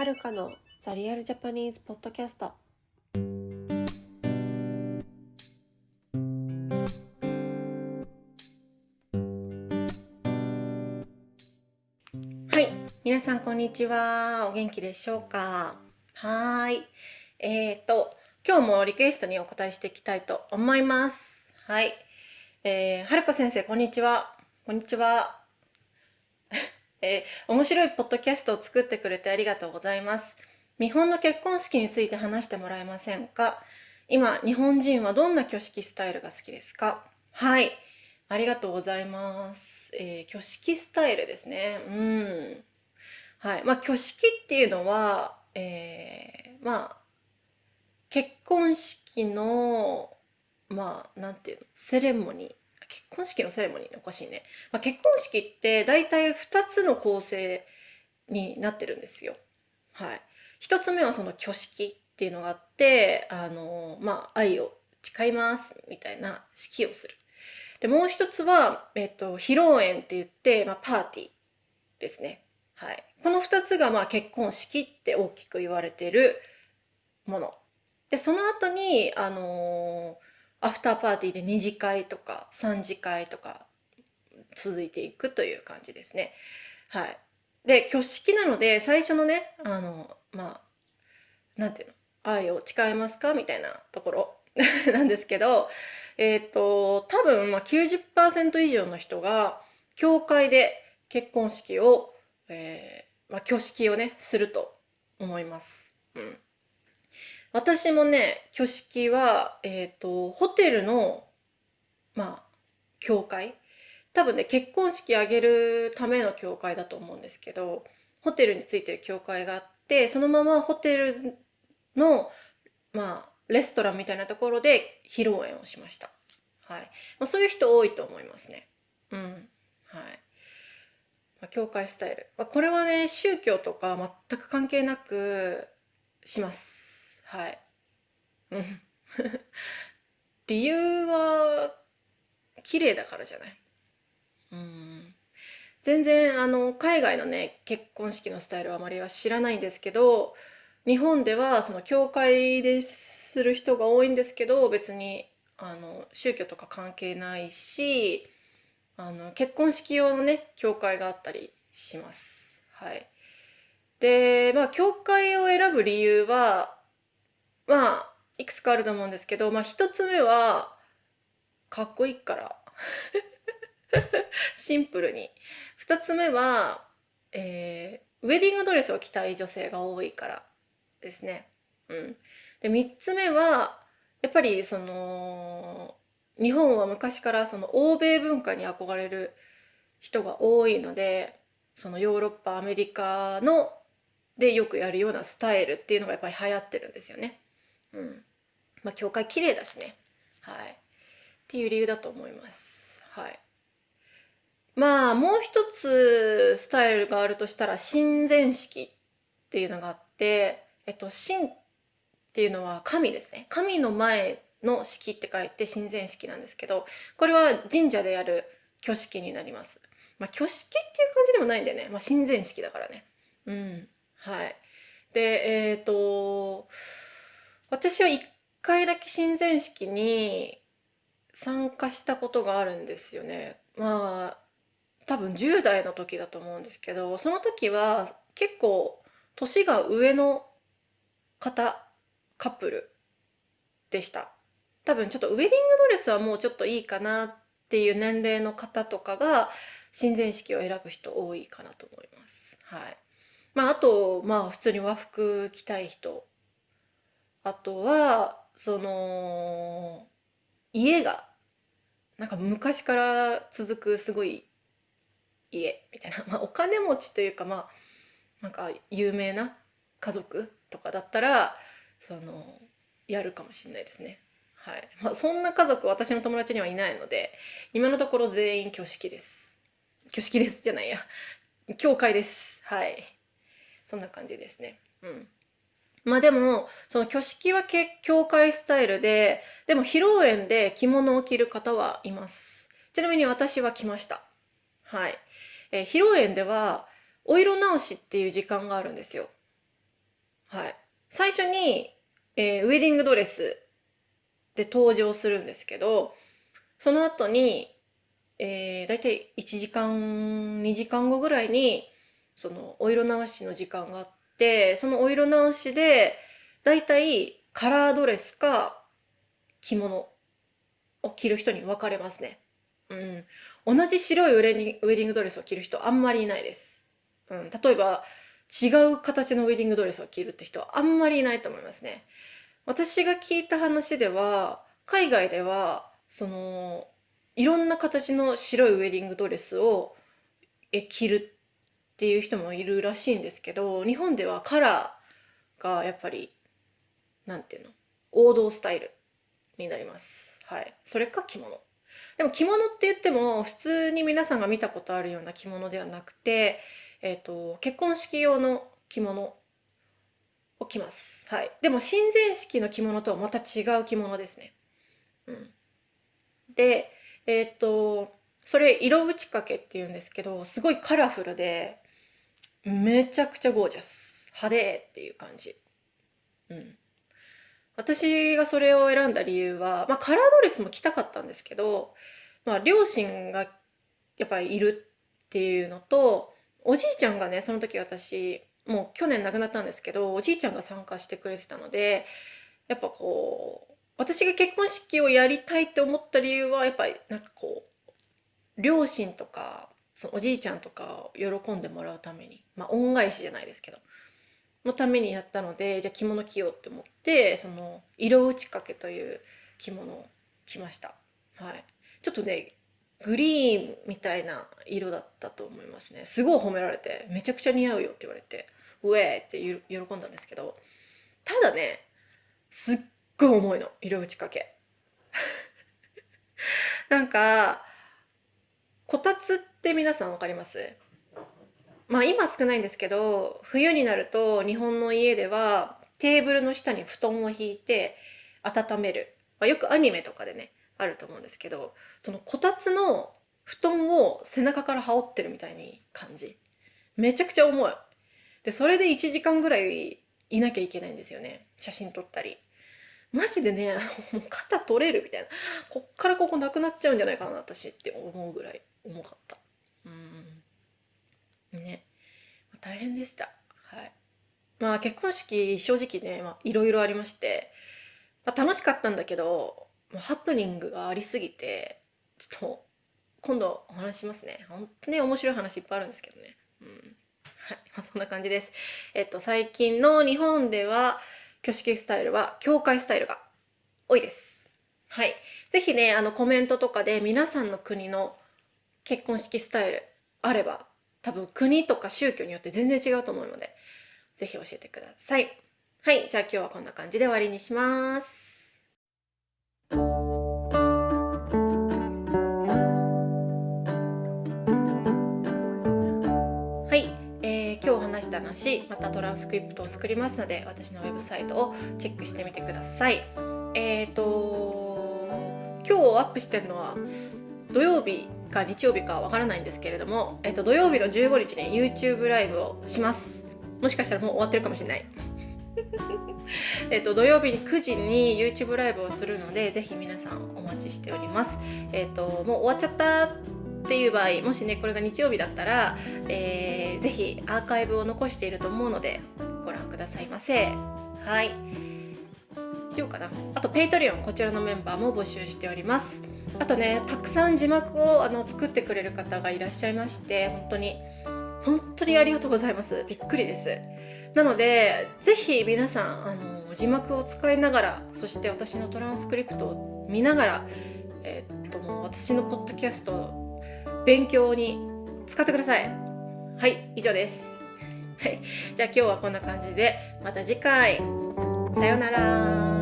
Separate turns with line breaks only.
はるかのザリアルジャパニーズポッドキャスト。はい、皆さんこんにちは。お元気でしょうか？はーい。今日もリクエストにお答えしていきたいと思います。はい。はるか先生、こんにちは。こんにちは。面白いポッドキャストを作ってくれてありがとうございます。見本の結婚式について話してもらえませんか？今、日本人はどんな挙式スタイルが好きですか？はい。ありがとうございます。挙式スタイルですね。はい。挙式っていうのは、結婚式の、なんていうの、セレモニー。結婚式のセレモニーおかしいね。結婚式って大体2つの構成になってるんですよ。はい。一つ目はその挙式っていうのがあって、愛を誓いますみたいな式をする。で、もう一つは、披露宴って言って、パーティーですね。はい。この二つが、結婚式って大きく言われているもの。で、その後に、アフターパーティーで二次会とか三次会とか続いていくという感じですね。はい。で、挙式なので、最初のね、なんていうの、愛を誓いますかみたいなところなんですけど、多分、90%以上の人が、教会で結婚式を、挙式をね、すると思います。私もね、挙式は、ホテルの、教会。多分ね、結婚式挙げるための教会だと思うんですけど、ホテルについてる教会があって、そのままホテルの、レストランみたいなところで披露宴をしました。はい。そういう人多いと思いますね。はい。教会スタイル。これはね、宗教とか全く関係なくします。はい。うん。理由は、綺麗だからじゃない。うん。全然、海外のね、結婚式のスタイルはあまりは知らないんですけど、日本では、その、教会でする人が多いんですけど、別に、宗教とか関係ないし、結婚式用のね、教会があったりします。はい。で、教会を選ぶ理由は、いくつかあると思うんですけど、一つ目は、かっこいいから。シンプルに。二つ目は、ウェディングドレスを着たい女性が多いからですね。で、三つ目は、やっぱりその、日本は昔からその欧米文化に憧れる人が多いので、そのヨーロッパ、アメリカのでよくやるようなスタイルっていうのがやっぱり流行ってるんですよね。教会綺麗だしね。はい。っていう理由だと思います。はい。もう一つスタイルがあるとしたら、神前式っていうのがあって、神っていうのは神ですね。神の前の式って書いて神前式なんですけど、これは神社でやる挙式になります。挙式っていう感じでもないんだよね。神前式だからね。はい。で、私は一回だけ神前式に参加したことがあるんですよね。多分10代の時だと思うんですけど、その時は結構年が上の方、カップルでした。多分ちょっとウェディングドレスはもうちょっといいかなっていう年齢の方とかが親善式を選ぶ人多いかなと思います。はい。あと、普通に和服着たい人。あとは、その、家が、なんか昔から続くすごい家みたいな、お金持ちというか、なんか有名な家族とかだったら、その、やるかもしれないですね。はい。そんな家族、私の友達にはいないので、今のところ全員挙式です。挙式ですじゃないや。教会です。はい。そんな感じですね。でも、その挙式は教会スタイルで、でも披露宴で着物を着る方はいます。ちなみに私は着ました。はい。披露宴では、お色直しっていう時間があるんですよ。はい。最初に、ウェディングドレスで登場するんですけど、その後に、だいたい1時間、2時間後ぐらいに、そのお色直しの時間があって、そのお色直しで、だいたいカラードレスか着物を着る人に分かれますね。うん。同じ白いウェディングドレスを着る人あんまりいないです。うん。例えば、違う形のウェディングドレスを着るって人はあんまりいないと思いますね。私が聞いた話では、海外では、いろんな形の白いウェディングドレスを着るっていう人もいるらしいんですけど、日本ではカラーがやっぱり、なんていうの、王道スタイルになります。はい。それか着物。でも着物って言っても、普通に皆さんが見たことあるような着物ではなくて、結婚式用の着物を着ます。はい。でも親善式の着物とはまた違う着物ですね。うん。で、それ色打ち掛けっていうんですけど、すごいカラフルで、めちゃくちゃゴージャス。派手っていう感じ。うん。私がそれを選んだ理由は、まあカラードレスも着たかったんですけど、まあ両親がやっぱりいるっていうのと、おじいちゃんがね、その時私、もう去年亡くなったんですけど、おじいちゃんが参加してくれてたので、やっぱこう、私が結婚式をやりたいって思った理由は、やっぱりなんかこう、両親とか、そのおじいちゃんとかを喜んでもらうために、まあ恩返しじゃないですけど、のためにやったので、じゃあ着物着ようって思って、その色打ち掛けという着物を着ました。はい。ちょっとね、グリーンみたいな色だったと思いますね。すごい褒められて、めちゃくちゃ似合うよって言われて、ウェーって喜んだんですけど、ただね、すっごい重いの、色打ち掛け。なんか、こたつって皆さんわかります？まあ今少ないんですけど、冬になると日本の家ではテーブルの下に布団を引いて温める。まあ、よくアニメとかでね、あると思うんですけど、そのこたつの布団を背中から羽織ってるみたいに感じ。めちゃくちゃ重い。で、それで1時間ぐらいいなきゃいけないんですよね。写真撮ったり。マジでね、もう肩取れるみたいな。こっからここなくなっちゃうんじゃないかな、私って思うぐらい重かった。うん。ね。大変でした。はい。まあ結婚式正直ね、まあいろいろありまして、まあ、楽しかったんだけど、まあハプニングがありすぎて、ちょっと今度お話しますね。本当に面白い話いっぱいあるんですけどね。うん。はい。まあそんな感じです。最近の日本では、挙式スタイルは教会スタイルが多いです。はい。ぜひね、コメントとかで皆さんの国の結婚式スタイルあれば、多分国とか宗教によって全然違うと思うので、ぜひ教えてください。はい、じゃあ今日はこんな感じで終わりにします。はい、今日話した話、またトランスクリプトを作りますので、私のウェブサイトをチェックしてみてください。今日アップしてるのは土曜日か日曜日かわからないんですけれども、土曜日の15日に YouTube ライブをします。もしかしたらもう終わってるかもしれない。土曜日に9時に YouTube ライブをするので、ぜひ皆さんお待ちしております。もう終わっちゃったっていう場合、もしね、これが日曜日だったら、ぜひアーカイブを残していると思うので、ご覧くださいませ。はい。しようかな。あと、Patreon、こちらのメンバーも募集しております。あとね、たくさん字幕を作ってくれる方がいらっしゃいまして、本当にありがとうございます。びっくりです。なので、ぜひ皆さん、字幕を使いながら、そして私のトランスクリプトを見ながら、もう私のポッドキャスト、勉強に使ってください。はい、以上です。はい、じゃあ今日はこんな感じで、また次回。さようなら。